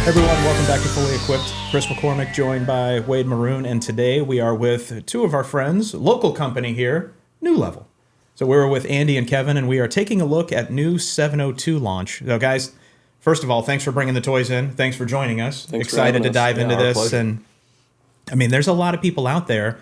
Everyone, welcome back to Fully Equipped. Kris McCormack joined by Wadeh Maroun, and today we are with two of our friends, local company here, New Level. So we're with Andy and Kevin, and we are taking a look at new 702 launch. So guys, first of all, thanks for bringing the toys in. Thanks for joining us. Thanks Excited to dive into this. Pleasure. And I mean, there's a lot of people out there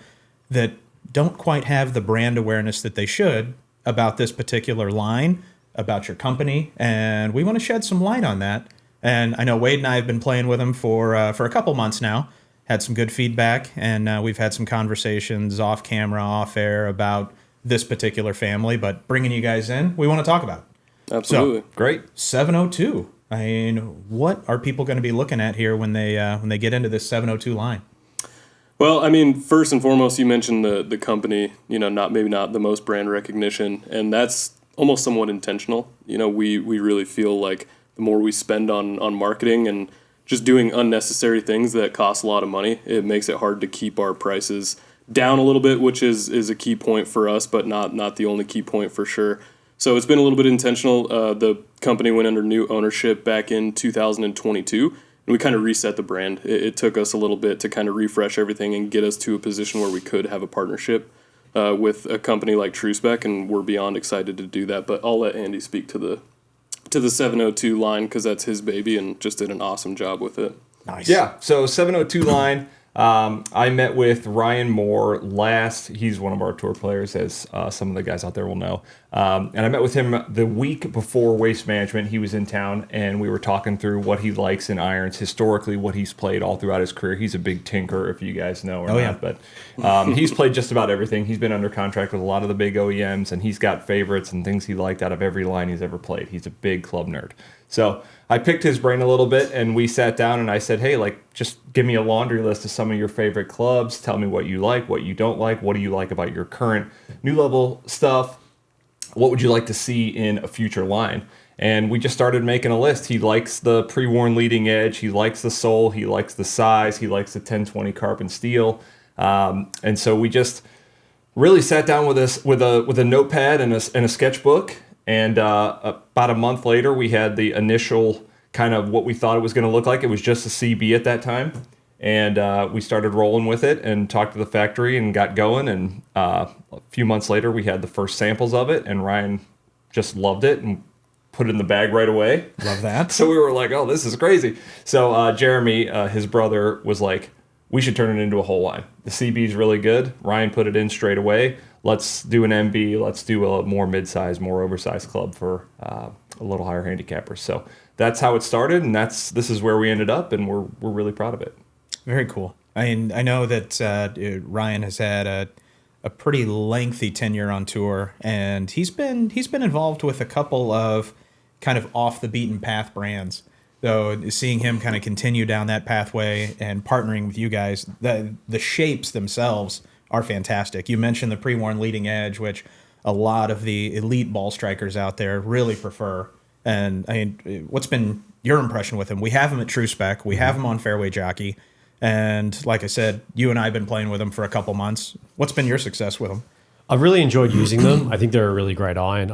that don't quite have the brand awareness that they should about this particular line, about your company, and we want to shed some light on that. And I know Wadeh and I have been playing with him for a couple months now. Had some good feedback, and we've had some conversations off camera, off air about this particular family. But bringing you guys in, we want to talk about it. Absolutely. So, great. 702. I mean, what are people going to be looking at here when they get into this 702 line? Well, I mean, first and foremost, you mentioned the company. Not the most brand recognition, and that's almost somewhat intentional. We really feel like the more we spend on marketing and just doing unnecessary things that cost a lot of money, it makes it hard to keep our prices down a little bit, which is a key point for us, but not the only key point for sure. So it's been a little bit intentional. The company went under new ownership back in 2022, and we kind of reset the brand. It took us a little bit to kind of refresh everything and get us to a position where we could have a partnership with a company like TrueSpec, and we're beyond excited to do that. But I'll let Andy speak to the 702 line because that's his baby and just did an awesome job with it. Nice. Yeah, so 702 line, I met with Ryan Moore last. He's one of our tour players, as some of the guys out there will know. And I met with him the week before Waste Management. He was in town, and we were talking through what he likes in irons, historically what he's played all throughout his career. He's a big tinker, if you guys know or not. Yeah. But he's played just about everything. He's been under contract with a lot of the big OEMs, and he's got favorites and things he liked out of every line he's ever played. He's a big club nerd. So I picked his brain a little bit, and we sat down, and I said, hey, just give me a laundry list of some of your favorite clubs. Tell me what you like, what you don't like. What do you like about your current New Level stuff? What would you like to see in a future line? And we just started making a list. He likes the pre-worn leading edge. He likes the sole. He likes the size. He likes the 1020 carbon steel. And so we just really sat down with a notepad and a sketchbook. And about a month later, we had the initial kind of what we thought it was going to look like. It was just a CB at that time. And we started rolling with it and talked to the factory and got going. And a few months later, we had the first samples of it. And Ryan just loved it and put it in the bag right away. Love that. So we were like, oh, this is crazy. So Jeremy, his brother, was like, we should turn it into a whole line. The CB is really good. Ryan put it in straight away. Let's do an MB. Let's do a more mid-size, more oversized club for a little higher handicappers. So that's how it started, and this is where we ended up, and we're really proud of it. Very cool. I mean, I know that Ryan has had a pretty lengthy tenure on tour, and he's been involved with a couple of kind of off the beaten path brands. So seeing him kind of continue down that pathway and partnering with you guys, the shapes themselves are fantastic. You mentioned the pre-worn leading edge, which a lot of the elite ball strikers out there really prefer. And I mean, what's been your impression with him? We have him at TrueSpec. We have him on Fairway Jockey. And like I said, you and I have been playing with him for a couple months. What's been your success with him? I've really enjoyed using them. I think they're a really great iron.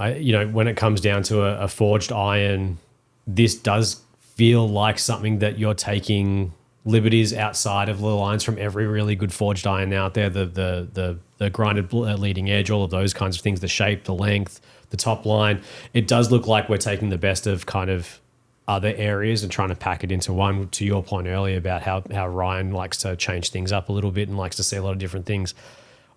When it comes down to a forged iron, this does feel like something that you're taking liberties outside of the lines from every really good forged iron out there. The grinded leading edge, all of those kinds of things, the shape, the length, the top line. It does look like we're taking the best of kind of other areas and trying to pack it into one. To your point earlier about how Ryan likes to change things up a little bit and likes to see a lot of different things.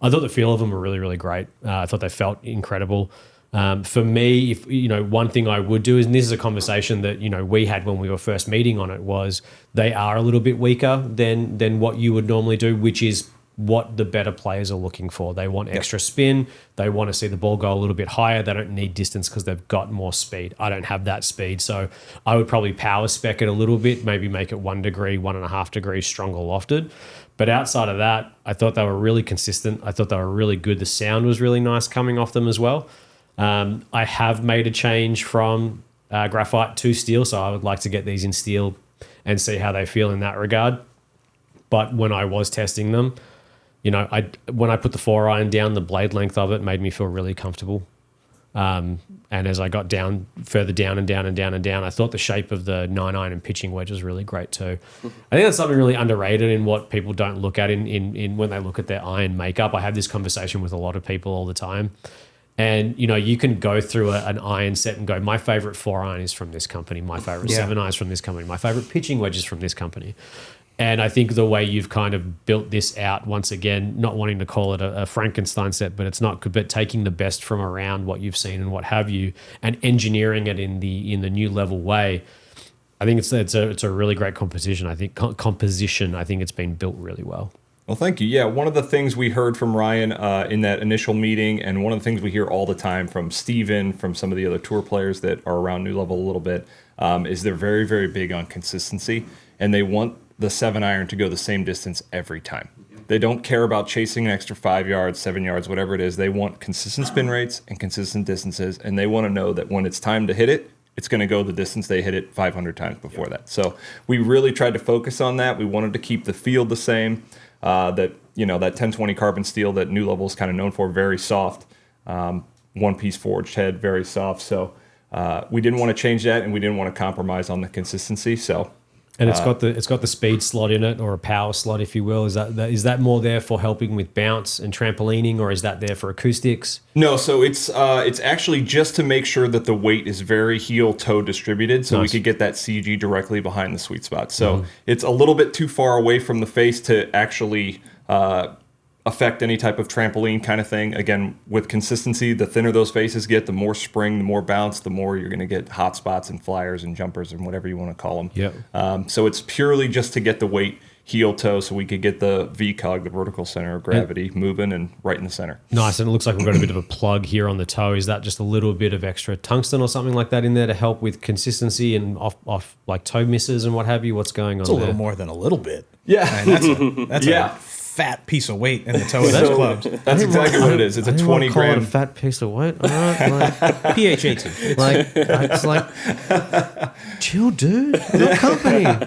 I thought the feel of them were really, really great. I thought they felt incredible. For me, one thing I would do is, and this is a conversation that, we had when we were first meeting on it, was they are a little bit weaker than what you would normally do, which is what the better players are looking for. They want extra spin. They want to see the ball go a little bit higher. They don't need distance because they've got more speed. I don't have that speed. So I would probably power spec it a little bit, maybe make it 1 degree, 1.5 degrees stronger lofted. But outside of that, I thought they were really consistent. I thought they were really good. The sound was really nice coming off them as well. I have made a change from graphite to steel, so I would like to get these in steel and see how they feel in that regard. But when I was testing them, when I put the 4-iron down, the blade length of it made me feel really comfortable. And as I got further down and down and down and down, I thought the shape of the 9-iron and pitching wedge was really great too. I think that's something really underrated in what people don't look at in when they look at their iron makeup. I have this conversation with a lot of people all the time. And, you can go through an iron set and go, my favorite 4-iron is from this company. My favorite 7-iron is from this company. My favorite pitching wedge is from this company. And I think the way you've kind of built this out, once again, not wanting to call it a Frankenstein set, but it's not, but taking the best from around what you've seen and what have you, and engineering it in the new level way. I think it's a really great composition. I think it's been built really well. Well, thank you. Yeah, one of the things we heard from Ryan in that initial meeting, and one of the things we hear all the time from Steven, from some of the other tour players that are around New Level a little bit, is they're very, very big on consistency, and they want the 7-iron to go the same distance every time. They don't care about chasing an extra 5 yards, 7 yards, whatever it is. They want consistent spin rates and consistent distances, and they want to know that when it's time to hit it, it's going to go the distance they hit it 500 times before that. So we really tried to focus on that. We wanted to keep the field the same. That 1020 carbon steel that New Level is kind of known for, very soft, one-piece forged head, very soft. So we didn't want to change that, and we didn't want to compromise on the consistency. So. And it's got the speed slot in it, or a power slot, if you will. Is that more there for helping with bounce and trampolining, or is that there for acoustics? No, so it's actually just to make sure that the weight is very heel-toe distributed, so Nice. we could get that CG directly behind the sweet spot. So it's a little bit too far away from the face to actually affect any type of trampoline kind of thing. Again, with consistency, the thinner those faces get, the more spring, the more bounce, the more you're going to get hot spots and flyers and jumpers and whatever you want to call them. Yep. So it's purely just to get the weight heel-toe, so we could get the VCOG, the vertical center of gravity, moving and right in the center. Nice. And it looks like we've got a bit of a plug here on the toe. Is that just a little bit of extra tungsten or something like that in there to help with consistency and off like toe misses and what have you? What's going on It's there? a little more than a little bit. Yeah. That's Yeah. a fat piece of weight in the toe of those clubs. That's exactly what it is. It's a 20 Call it a gram. fat piece of weight. All right, like, PHAT. it's like, chill, dude. Your company.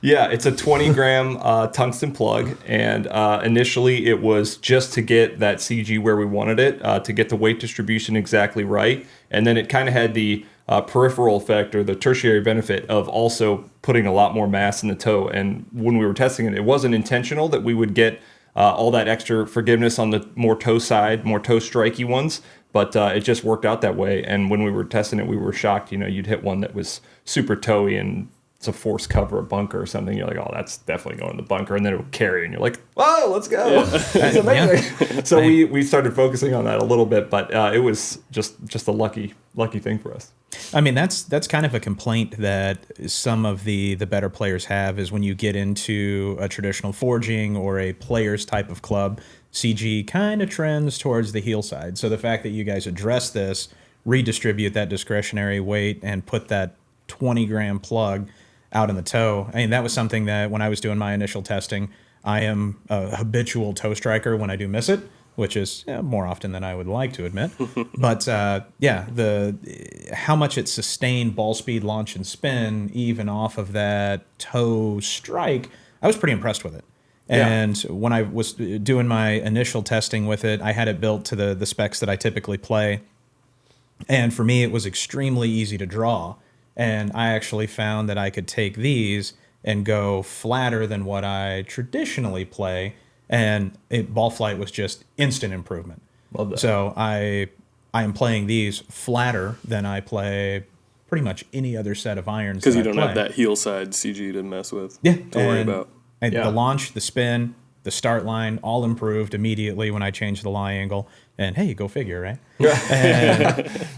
Yeah, it's a 20 gram tungsten plug, and initially it was just to get that CG where we wanted it, to get the weight distribution exactly right, and then it kind of had the peripheral effect or the tertiary benefit of also putting a lot more mass in the toe. And when we were testing it, it wasn't intentional that we would get all that extra forgiveness on the more toe side, more toe strikey ones, but it just worked out that way. And when we were testing it, we were shocked. You'd hit one that was super toey and it's a force cover, a bunker or something. You're like, oh, that's definitely going in the bunker, and then it will carry, and you're like, whoa, let's go. Yeah. It's amazing. So we started focusing on that a little bit, but it was just a lucky thing for us. I mean, that's kind of a complaint that some of the better players have, is when you get into a traditional forging or a player's type of club, CG kind of trends towards the heel side. So the fact that you guys address this, redistribute that discretionary weight, and put that 20 gram plug out in the toe. I mean, that was something that when I was doing my initial testing, I am a habitual toe striker when I do miss it, which is more often than I would like to admit. But how much it sustained ball speed, launch, and spin, even off of that toe strike, I was pretty impressed with it. And when I was doing my initial testing with it, I had it built to the specs that I typically play. And for me, it was extremely easy to draw. And I actually found that I could take these and go flatter than what I traditionally play, and ball flight was just instant improvement. Love that. So I am playing these flatter than I play pretty much any other set of irons. Because you don't have that heel side CG to mess with. Yeah, to worry about. And the launch, the spin, the start line, all improved immediately when I changed the lie angle. And hey, go figure, right?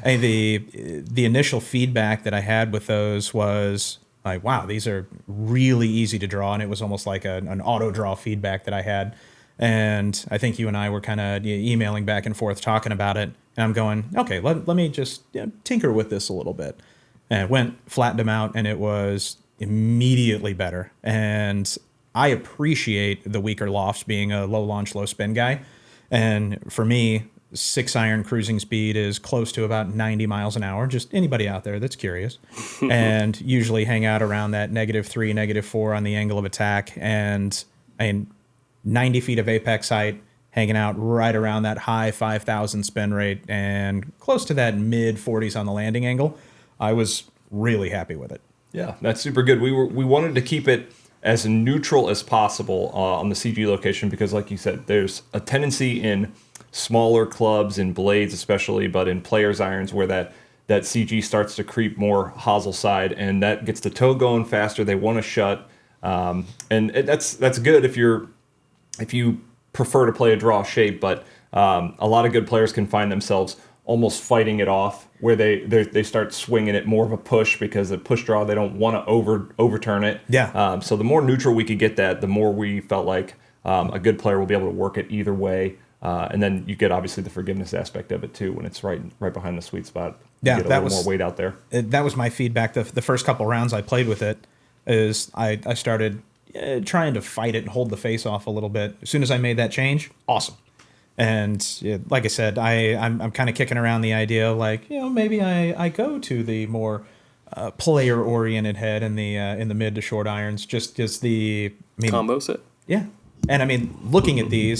And the initial feedback that I had with those was like, wow, these are really easy to draw. And it was almost like an auto draw feedback that I had. And I think you and I were kind of emailing back and forth talking about it. And I'm going, okay, let me just tinker with this a little bit. And it went, flattened them out, and it was immediately better. And I appreciate the weaker lofts, being a low launch, low spin guy. And for me, 6-iron cruising speed is close to about 90 miles an hour. Just anybody out there that's curious. And usually hang out around that -3, -4 on the angle of attack. And 90 feet of apex height, hanging out right around that high 5,000 spin rate and close to that mid 40s on the landing angle. I was really happy with it. Yeah, that's super good. We wanted to keep it as neutral as possible on the CG location because, like you said, there's a tendency in smaller clubs, in blades especially, but in players' irons where that CG starts to creep more hosel side, and that gets the toe going faster. They want to shut, and that's good if you prefer to play a draw shape. But a lot of good players can find themselves almost fighting it off, where they start swinging it more of a push because the push draw they don't want to overturn it. Yeah. So the more neutral we could get that, the more we felt like a good player will be able to work it either way. And then you get obviously the forgiveness aspect of it too when it's right behind the sweet spot. Yeah, you get a little more weight out there. That was my feedback. The first couple rounds I played with it is I started trying to fight it and hold the face off a little bit. As soon as I made that change, awesome. And like I said, I'm kind of kicking around the idea of like, maybe I go to the more player oriented head in the mid to short irons, just as combo set. Yeah. And I mean, looking at the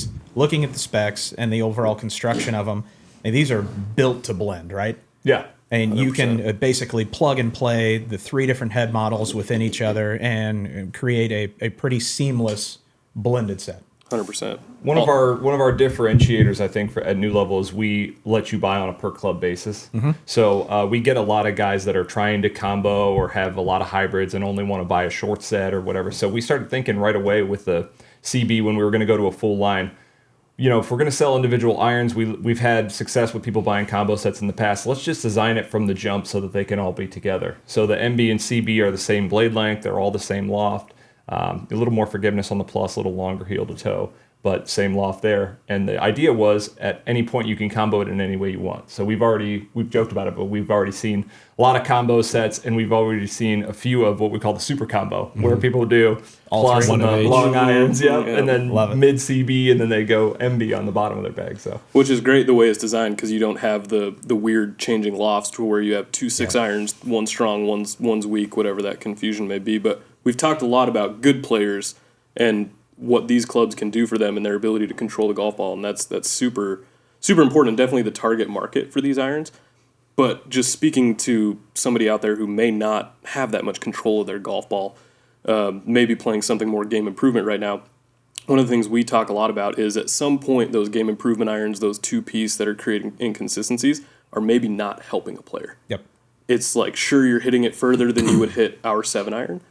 specs and the overall construction of them, and these are built to blend, right? Yeah. And 100%. you can basically plug and play the 3 different head models within each other and create a pretty seamless blended set. 100%. One of our differentiators, I think, at New Level is we let you buy on a per club basis. Mm-hmm. So we get a lot of guys that are trying to combo or have a lot of hybrids and only want to buy a short set or whatever. So we started thinking right away with the CB when we were going to go to a full line. If we're going to sell individual irons, we've had success with people buying combo sets in the past. Let's just design it from the jump so that they can all be together. So the MB and CB are the same blade length. They're all the same loft. A little more forgiveness on the plus, a little longer heel to toe, but same loft there. And the idea was at any point you can combo it in any way you want. So we've joked about it, but we've already seen a lot of combo sets, and we've already seen a few of what we call the super combo, where people do All plus three. and One the of each. long irons, and then Love it. mid CB, and then they go MB on the bottom of their bag. So Which is great the way it's designed because you don't have the weird changing lofts to where you have 2 6 irons, one strong, one's weak, whatever that confusion may be. But we've talked a lot about good players and what these clubs can do for them and their ability to control the golf ball, and that's super super important. Definitely the target market for these irons. But just speaking to somebody out there who may not have that much control of their golf ball, maybe playing something more game improvement right now. One of the things we talk a lot about is at some point those game improvement irons, those 2-piece that are creating inconsistencies, are maybe not helping a player. Yep. It's like, sure, you're hitting it further than you would hit our 7-iron,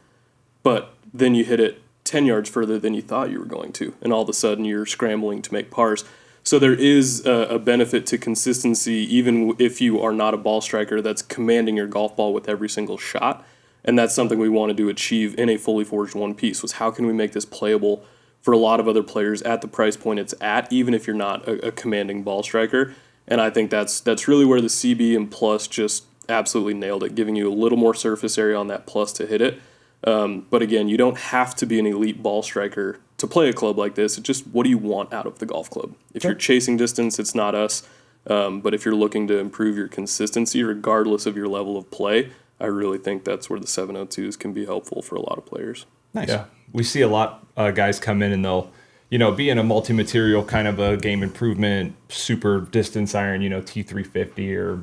but then you hit it 10 yards further than you thought you were going to, and all of a sudden you're scrambling to make pars. So there is a benefit to consistency, even if you are not a ball striker that's commanding your golf ball with every single shot. And that's something we wanted to achieve in a fully forged one piece, was how can we make this playable for a lot of other players at the price point it's at, even if you're not a commanding ball striker. And I think that's really where the CB and Plus just absolutely nailed it, giving you a little more surface area on that Plus to hit it. But again, you don't have to be an elite ball striker to play a club like this. It's just, what do you want out of the golf club? If you're chasing distance, it's not us. But if you're looking to improve your consistency, regardless of your level of play, I really think that's where the 702s can be helpful for a lot of players. Nice. yeah, we see a lot guys come in and they'll, be in a multi-material kind of a game improvement, super distance iron, T350 or,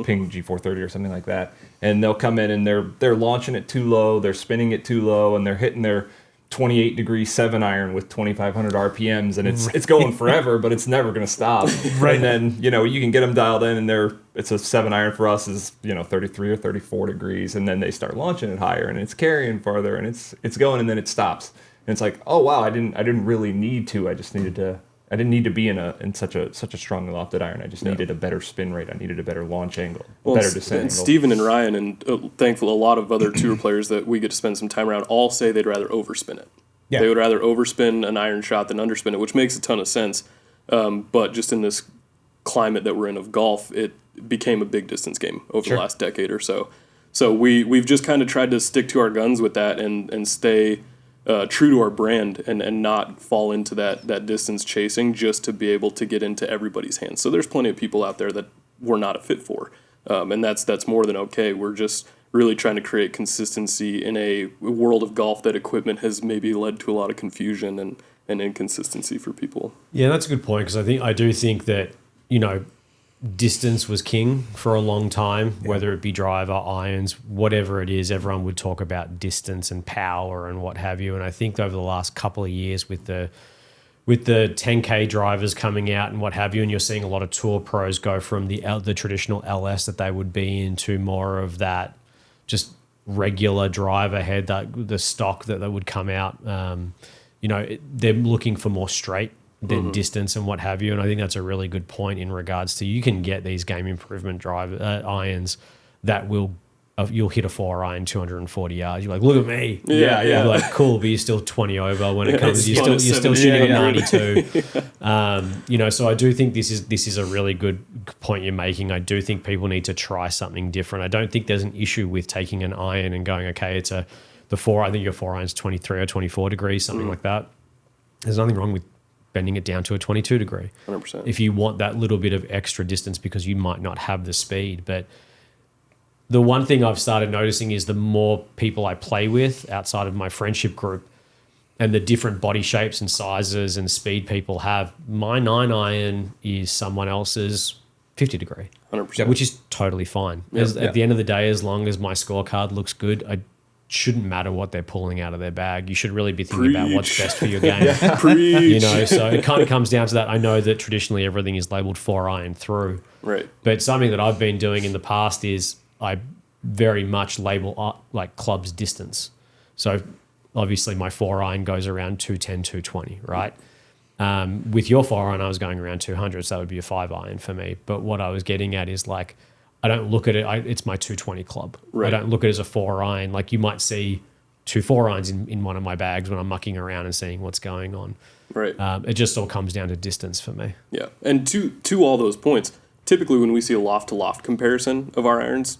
Ping G430 or something like that. And they'll come in and they're launching it too low, they're spinning it too low, and they're hitting their 28-degree 7-iron with 2,500 RPMs, and it's going forever, but it's never going to stop. Right. And then, you can get them dialed in, and it's a 7-iron for us is, 33 or 34 degrees, and then they start launching it higher, and it's carrying farther, and it's going, and then it stops. And it's like, oh wow, I didn't really need to. I didn't need to be in such a strong lofted iron. I just needed a better spin rate. I needed a better launch angle, better descent angle. Steven and Ryan, and thankfully a lot of other tour players that we get to spend some time around, all say they'd rather overspin it. Yeah. They would rather overspin an iron shot than underspin it, which makes a ton of sense. But just in this climate that we're in of golf, it became a big distance game over the last decade or so. So we've just kind of tried to stick to our guns with that and stay true to our brand and not fall into that distance chasing just to be able to get into everybody's hands. So there's plenty of people out there that we're not a fit for, and that's more than okay. We're just really trying to create consistency in a world of golf that equipment has maybe led to a lot of confusion and and inconsistency for people. Yeah, that's a good point, because I do think that, distance was king for a long time, whether it be driver, irons, whatever it is. Everyone would talk about distance and power and what have you. And I think over the last couple of years with the 10K drivers coming out and what have you, and you're seeing a lot of tour pros go from the traditional LS that they would be into more of that just regular driver head, the stock that would come out. They're looking for more straight than distance and what have you. And I think that's a really good point in regards to, you can get these game improvement irons that you'll hit a 4-iron 240 yards. You're like, look at me. Yeah. You're like, cool, but you're still 20 over when it comes. You're still shooting at 92. So I do think this is a really good point you're making. I do think people need to try something different. I don't think there's an issue with taking an iron and going, okay, I think your 4-iron's 23 or 24 degrees, something like that. There's nothing wrong with bending it down to a 22 degree. 100%. If you want that little bit of extra distance because you might not have the speed. But the one thing I've started noticing is the more people I play with outside of my friendship group and the different body shapes and sizes and speed people have, my 9-iron is someone else's 50 degree, 100%. which is totally fine. At the end of the day, as long as my scorecard looks good, I shouldn't matter what they're pulling out of their bag. You should really be thinking about what's best for your game. Preach. So it kind of comes down to that. I know that traditionally everything is labeled 4-iron through. Right. But something that I've been doing in the past is I very much label like clubs distance. So obviously my 4-iron goes around 210, 220, right? With your 4-iron, I was going around 200, so that would be a 5-iron for me. But what I was getting at is like, I don't look at it, it's my 220 club. Right. I don't look at it as a 4-iron. Like you might see 2 4-irons in one of my bags when I'm mucking around and seeing what's going on. Right. It just all comes down to distance for me. Yeah. And to all those points, typically when we see a loft-to-loft comparison of our irons,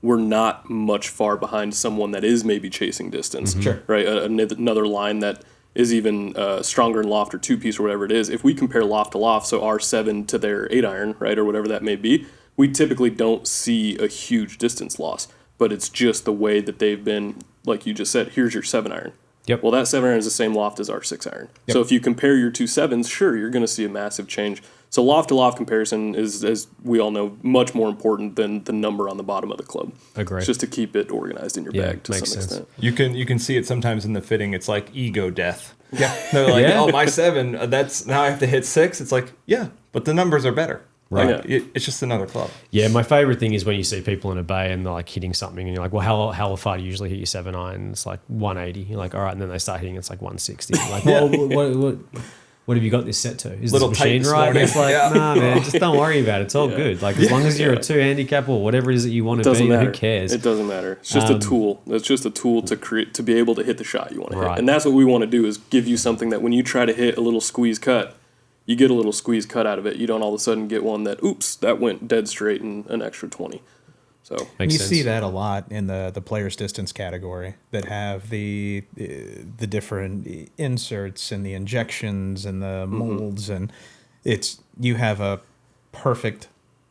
we're not much far behind someone that is maybe chasing distance. Sure. Right. Another line that is even stronger in loft or two-piece or whatever it is. If we compare loft to loft, so our 7 to their 8-iron, right, or whatever that may be, we typically don't see a huge distance loss, but it's just the way that they've been, like you just said, here's your 7-iron. Yep. Well, that 7-iron is the same loft as our 6-iron. Yep. So if you compare your two 7s, sure, you're going to see a massive change. So loft-to-loft comparison is, as we all know, much more important than the number on the bottom of the club. Agree. It's just to keep it organized in your bag to some makes sense. extent. You can see it sometimes in the fitting. It's like ego death. Yeah. They're like, Yeah. oh, my 7, that's now I have to hit 6. It's like, yeah, but the numbers are better. Right. Like, it's just another club. Yeah, my favorite thing is when you see people in a bay and they're like hitting something and you're like, well, how far do you usually hit your 7-iron? It's like 180. You're like, all right, and then they start hitting, it's like 160. You're like, well, what have you got this set to? Is Little this tight machine this right? morning. It's like, Yeah. nah, man, just don't worry about it. It's all good. Like as long as you're a 2 handicap or whatever it is that you want to be, Matter. who cares? It doesn't matter. It's just a tool. It's just a tool to create, to be able to hit the shot you want to Right. hit. And that's what we want to do, is give you something that when you try to hit a little squeeze cut, you get a little squeeze cut out of it. You don't all of a sudden get one that, oops, that went dead straight and an extra 20. So Makes you sense. see that a lot in the player's distance category that have the different inserts and the injections and the molds, and you have a perfect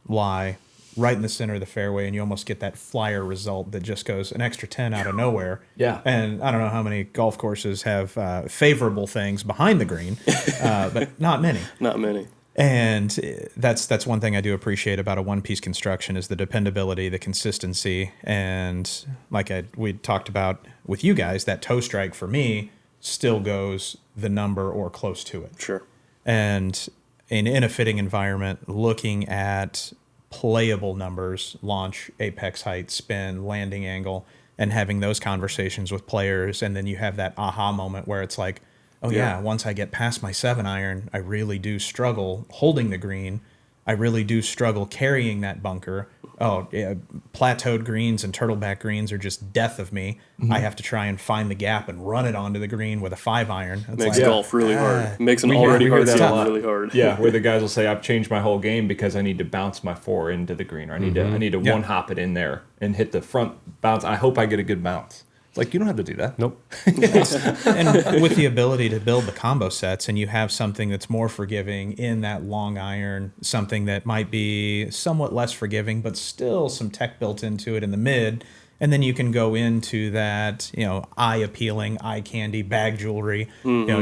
lie right in the center of the fairway, and you almost get that flyer result that just goes an extra 10 out of nowhere. Yeah. And I don't know how many golf courses have favorable things behind the green, but not many. not many. And that's one thing I do appreciate about a one-piece construction is the dependability, the consistency, and like we talked about with you guys, that toe strike for me still goes the number or close to it. Sure. And in a fitting environment, looking at playable numbers, launch, apex height, spin, landing angle, and having those conversations with players, and then you have that aha moment where it's like, oh yeah, once I get past my 7-iron, I really do struggle holding the green. I really do struggle carrying that bunker. Oh, yeah, plateaued greens and turtleback greens are just death of me. I have to try and find the gap and run it onto the green with a 5-iron. It's Makes like, golf really hard. Makes an We hear already hard that a season lot. really hard. Yeah, where the guys will say, I've changed my whole game because I need to bounce my 4 into the green, or I need to Yeah. one hop it in there and hit the front bounce. I hope I get a good bounce. It's like, you don't have to do that. Nope. And with the ability to build the combo sets, and you have something that's more forgiving in that long iron, something that might be somewhat less forgiving, but still some tech built into it in the mid, And then you can go into that, eye appealing, eye candy, bag jewelry,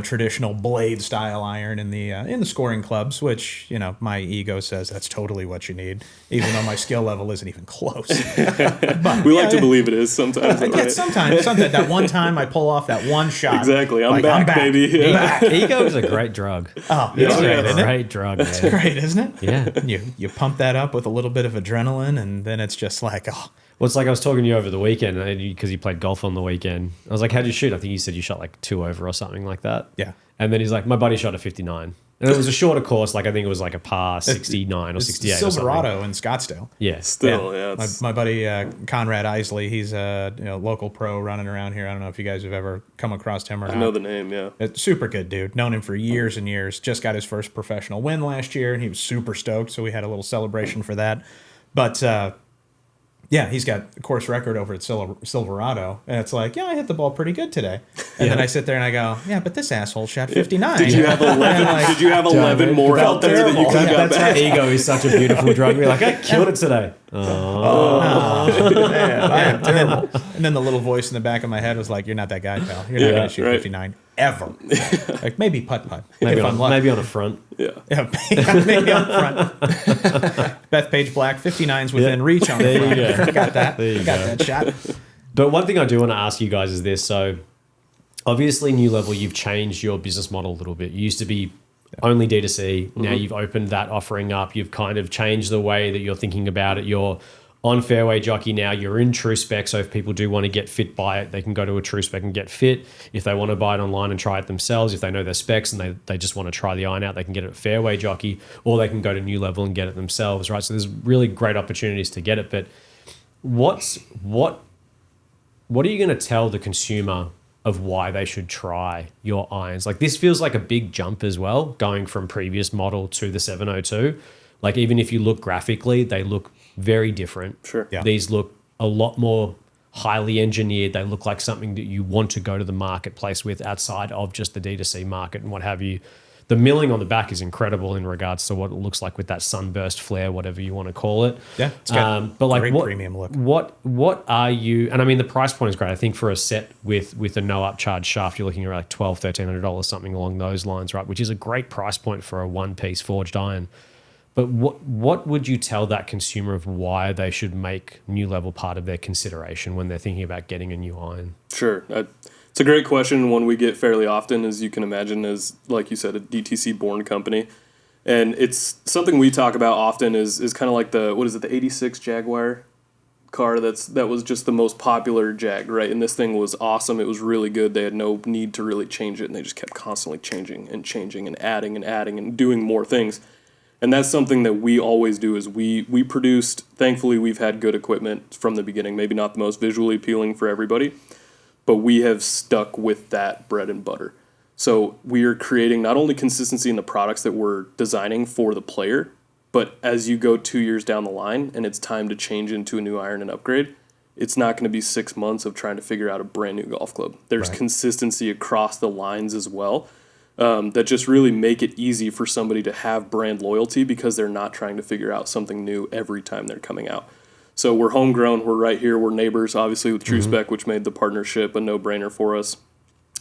traditional blade style iron in the scoring clubs, which, my ego says that's totally what you need, even though my skill level isn't even close. But, we like to believe it is sometimes. Right? Sometimes that one time I pull off that one shot. Exactly. I'm back, baby. Yeah. Back. Ego is a great drug. Oh, It's it's great, a isn't it? great drug, man. It's great, isn't it? Yeah. You pump that up with a little bit of adrenaline, and then it's just like, oh. Well, it's like I was talking to you over the weekend because you played golf on the weekend. I was like, how'd you shoot? I think you said you shot like 2 over or something like that. Yeah. And then he's like, my buddy shot a 59. And it was a shorter course. Like I think it was like a par 69 or 68 Silverado in Scottsdale. Yeah. Still, yeah. My buddy Conrad Isley, he's a local pro running around here. I don't know if you guys have ever come across him or not. I know the name, yeah. Super good dude. Known him for years and years. Just got his first professional win last year, and he was super stoked, so we had a little celebration for that. But yeah, he's got a course record over at Silverado, and it's like, yeah, I hit the ball pretty good today. And then I sit there and I go, yeah, but this asshole shot 59. Did you have 11? Did you have 11 more out there that you could have got That's back? how ego is such a beautiful drug. You're like, I killed it today. Man, terrible. And then the little voice in the back of my head was like, you're not that guy, pal. You're not going to shoot right. 59 ever. Like maybe putt-putt. Maybe if I'm lucky. maybe on a front. Yeah. Yeah, maybe on front. Beth Page Black, 59's within reach on the There front. you go. Got that. There you Got go. that shot. But one thing I do want to ask you guys is this. So obviously, New Level, you've changed your business model a little bit. You used to be only D2C. Now you've opened that offering up. You've kind of changed the way that you're thinking about it. You're on Fairway Jockey now. You're in True Spec. So if people do want to get fit by it, they can go to a True Spec and get fit. If they want to buy it online and try it themselves, if they know their specs and they just want to try the iron out, they can get it at Fairway Jockey, or they can go to New Level and get it themselves, right? So there's really great opportunities to get it. But what are you going to tell the consumer of why they should try your irons? Like this feels like a big jump as well, going from previous model to the 702. Like even if you look graphically, they look very different. Sure. Yeah. These look a lot more highly engineered. They look like something that you want to go to the marketplace with outside of just the D2C market and what have you. The milling on the back is incredible in regards to what it looks like with that sunburst flare, whatever you want to call it. Yeah, it's got but like great what, premium look. What are you? And I mean, the price point is great. I think for a set with a no upcharge shaft, you're looking at like $1,200-$1,300, something along those lines, right? Which is a great price point for a one-piece forged iron. But what would you tell that consumer of why they should make New Level part of their consideration when they're thinking about getting a new iron? Sure. It's a great question, one we get fairly often, as you can imagine, as, like you said, a DTC-born company. And it's something we talk about often is kind of like the 86 Jaguar car that was just the most popular Jag, right? And this thing was awesome. It was really good. They had no need to really change it, and they just kept constantly changing and adding and doing more things. And that's something that we always do is we produced, thankfully we've had good equipment from the beginning, maybe not the most visually appealing for everybody, but we have stuck with that bread and butter. So we are creating not only consistency in the products that we're designing for the player, but as you go 2 years down the line and it's time to change into a new iron and upgrade, it's not going to be 6 months of trying to figure out a brand new golf club. There's consistency across the lines as well. That just really make it easy for somebody to have brand loyalty because they're not trying to figure out something new every time they're coming out. So we're homegrown, we're right here, we're neighbors, obviously with True Spec, which made the partnership a no-brainer for us.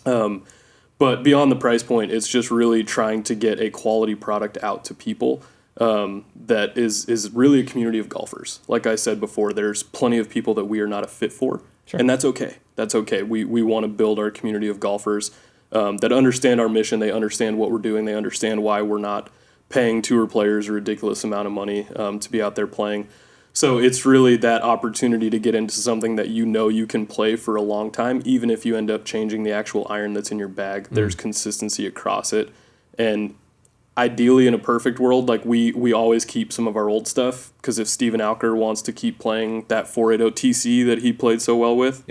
But beyond the price point, it's just really trying to get a quality product out to people that is really a community of golfers. Like I said before, there's plenty of people that we are not a fit for, and that's okay. That's okay. We want to build our community of golfers that understand our mission, they understand what we're doing, they understand why we're not paying tour players a ridiculous amount of money to be out there playing. So it's really that opportunity to get into something that you know you can play for a long time, even if you end up changing the actual iron that's in your bag. There's consistency across it. And ideally, in a perfect world, like we always keep some of our old stuff, because if Steven Alker wants to keep playing that 480 TC that he played so well with,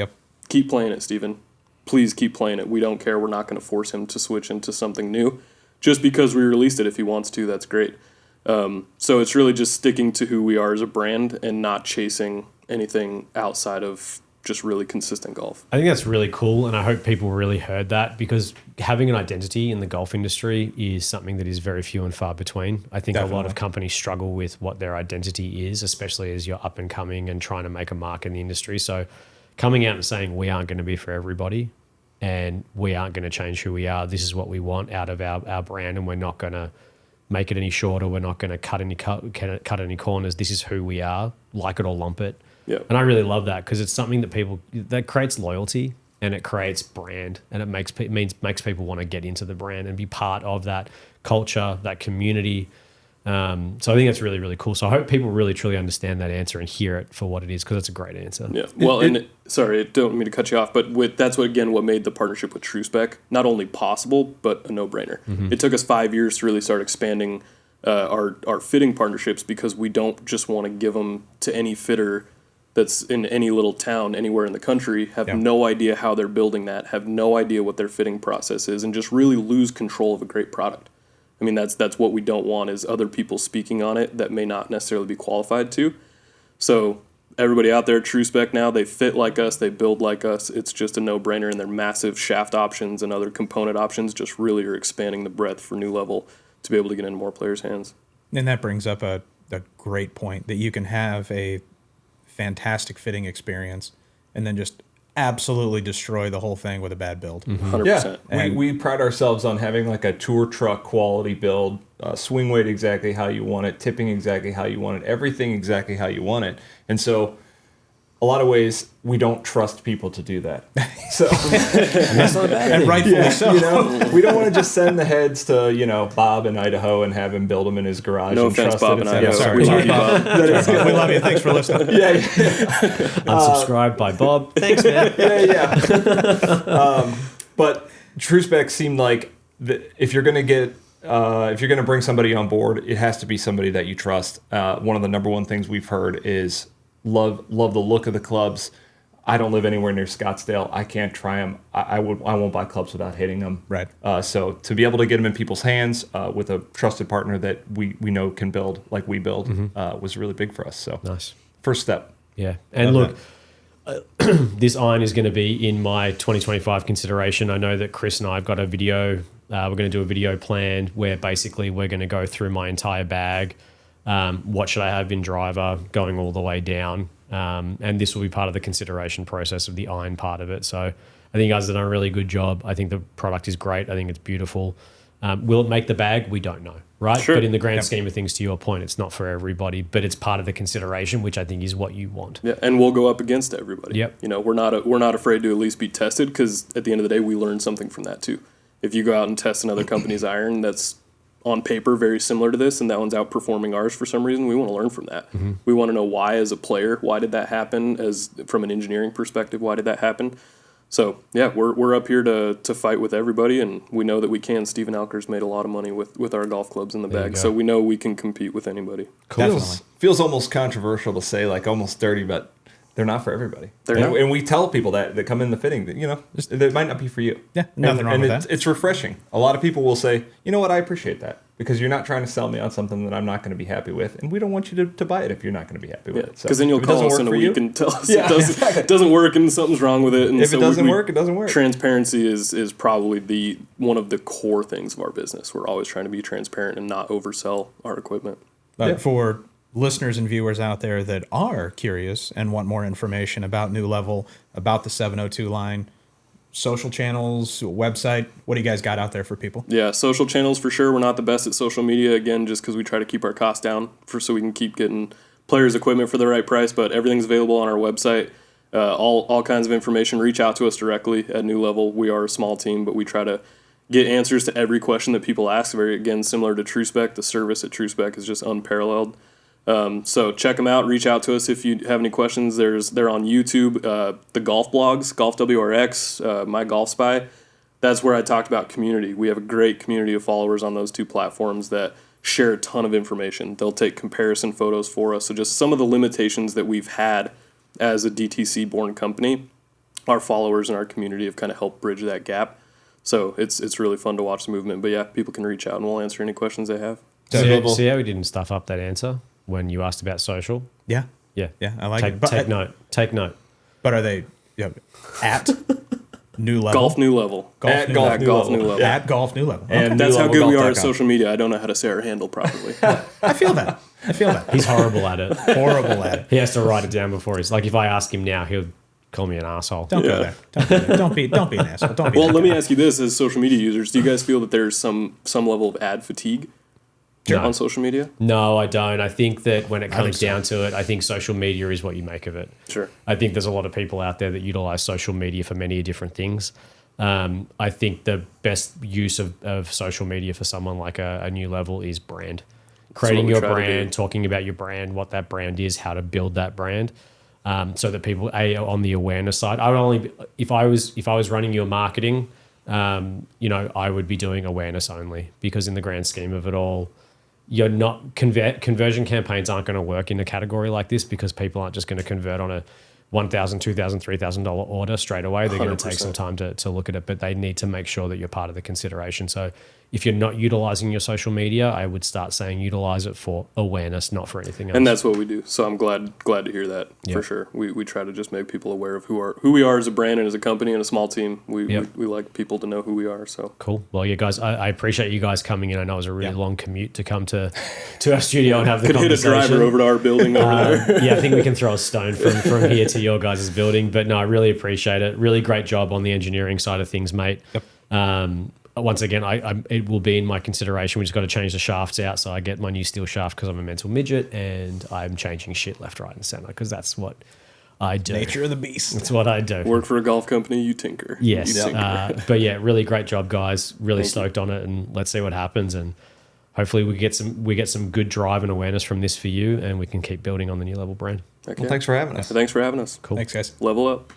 keep playing it, Steven. Please keep playing it. We don't care. We're not going to force him to switch into something new. Just because we released it, if he wants to, that's great. So it's really just sticking to who we are as a brand and not chasing anything outside of just really consistent golf. I think that's really cool, and I hope people really heard that, because having an identity in the golf industry is something that is very few and far between. I think a lot of companies struggle with what their identity is, especially as you're up and coming and trying to make a mark in the industry. So coming out and saying we aren't going to be for everybody and we aren't going to change who we are, this is what we want out of our brand, and we're not going to make it any shorter, we're not going to cut any corners, this is who we are, like it or lump it. Yeah. And I really love that, because it's something that creates loyalty, and it creates brand, and it makes people want to get into the brand and be part of that culture, that community. So I think that's really, really cool. So I hope people really, truly understand that answer and hear it for what it is, because it's a great answer. Yeah. Well, sorry, don't mean to cut you off, but that's what made the partnership with TrueSpec not only possible, but a no-brainer. Mm-hmm. It took us 5 years to really start expanding our fitting partnerships, because we don't just want to give them to any fitter that's in any little town anywhere in the country, have no idea how they're building that, have no idea what their fitting process is, and just really lose control of a great product. I mean, that's what we don't want, is other people speaking on it that may not necessarily be qualified to. So everybody out there, TrueSpec now, they fit like us, they build like us. It's just a no-brainer, and their massive shaft options and other component options just really are expanding the breadth for New Level to be able to get into more players' hands. And that brings up a great point, that you can have a fantastic fitting experience and then just absolutely destroy the whole thing with a bad build. 100%. Yeah, we pride ourselves on having like a tour truck quality build, swing weight exactly how you want it, tipping exactly how you want it, everything exactly how you want it. And so a lot of ways we don't trust people to do that. So that's not a bad thing. And rightfully so. You know, we don't want to just send the heads to, Bob in Idaho and have him build them in his garage. No and offense, trust Bob that in it's- Idaho. Sorry, Bob. We love you. Thanks for listening. Unsubscribed by Bob. Thanks, man. But TrueSpec seemed like if you're going to bring somebody on board, it has to be somebody that you trust. One of the number one things we've heard is love the look of the clubs. I don't live anywhere near Scottsdale. I can't try them. I won't buy clubs without hitting them. Right. So to be able to get them in people's hands with a trusted partner that we know can build like we build was really big for us. So Nice. First step. Yeah. And look, this iron is going to be in my 2025 consideration. I know that Kris and I have got a video. We're going to do a video planned where basically we're going to go through my entire bag. What should I have in driver, going all the way down. And this will be part of the consideration process of the iron part of it. So I think you guys have done a really good job. I think the product is great. I think it's beautiful. Will it make the bag? We don't know, right? Sure. But in the grand scheme of things, to your point, it's not for everybody, but it's part of the consideration, which I think is what you want. Yeah, and we'll go up against everybody. Yep. We're not afraid to at least be tested, because at the end of the day, we learn something from that too. If you go out and test another company's iron that's on paper very similar to this, and that one's outperforming ours for some reason, we want to learn from that. Mm-hmm. We want to know why, as a player, why did that happen? As from an engineering perspective, why did that happen? So yeah, we're up here to fight with everybody, and we know that we can. Steven Alker's made a lot of money with our golf clubs in the bag, so we know we can compete with anybody. Feels almost controversial to say, like almost dirty, but they're not for everybody. And we tell people that come in the fitting that they might not be for you. Yeah, nothing wrong with that. It's refreshing. A lot of people will say, you know what, I appreciate that, because you're not trying to sell me on something that I'm not going to be happy with, and we don't want you to buy it if you're not going to be happy with it. Because then you'll call us in a week and tell us it doesn't work and something's wrong with it. And if it doesn't work, it doesn't work. Transparency is probably one of the core things of our business. We're always trying to be transparent and not oversell our equipment. For listeners and viewers out there that are curious and want more information about New Level, about the 702 line, social channels, website, what do you guys got out there for people? Yeah, social channels for sure. We're not the best at social media, again, just because we try to keep our costs down so we can keep getting players' equipment for the right price, but everything's available on our website. All kinds of information. Reach out to us directly at New Level. We are a small team, but we try to get answers to every question that people ask. Very, again, similar to TrueSpec. The service at TrueSpec is just unparalleled. So check them out. Reach out to us if you have any questions. They're on YouTube, the golf blogs, Golf WRX, My Golf Spy. That's where I talked about community. We have a great community of followers on those two platforms that share a ton of information. They'll take comparison photos for us. So just some of the limitations that we've had as a DTC-born company, our followers and our community have kind of helped bridge that gap. So it's really fun to watch the movement. But yeah, people can reach out and we'll answer any questions they have. See how we didn't stuff up that answer when you asked about social? Yeah. Yeah. Yeah, I like it. Take note. Take note. But are they at new level? Golf new level. At golf new level. At golf new level. And Okay. That's how good we are at newlevelgolf.com. social media. I don't know how to say our handle properly. I feel that. He's horrible at it. Horrible at it. He has to write it down before he's like, if I ask him now, he'll call me an asshole. Don't go there. Don't go there. Don't be an asshole. Don't be. Well, that let me guy. ask you this: as social media users, do you guys feel that there's some level of ad fatigue No. on social media? No, I don't. I think that when it comes so. down to it, I think social media is what you make of it. Sure. I think there's a lot of people out there that utilize social media for many different things. I think the best use of social media for someone like a new level is brand. Creating we your try to do. brand, talking about your brand, what that brand is, how to build that brand, so that people on the awareness side. I would only if I was running your marketing, I would be doing awareness only, because in the grand scheme of it all, you're not conversion campaigns aren't going to work in a category like this, because people aren't just going to convert on a $1,000, $2,000, $3,000 order straight away. They're going to take 100%. some time to look at it, but they need to make sure that you're part of the consideration. So if you're not utilizing your social media, I would start saying utilize it for awareness, not for anything else. And that's what we do. So I'm glad to hear that for sure. We try to just make people aware of who we are as a brand and as a company and a small team. We like people to know who we are. So cool. Well, yeah, guys, I appreciate you guys coming in. I know it was a really long commute to come to our studio and have the could hit a conversation. driver over to our building over there. Yeah, I think we can throw a stone from here to your guys' building. But no, I really appreciate it. Really great job on the engineering side of things, mate. Yep. Once again, it will be in my consideration. We just got to change the shafts out, so I get my new steel shaft because I'm a mental midget, and I'm changing shit left, right, and center because that's what I do. Nature of the beast. That's what I do. Work for a golf company, you tinker. Yes. You tinker. But yeah, really great job, guys. Really stoked on it, and let's see what happens. And hopefully we get some good drive and awareness from this for you, and we can keep building on the new level brand. Heck Well, yeah. thanks for having us. Thanks for having us. Cool. Thanks, guys. Level up.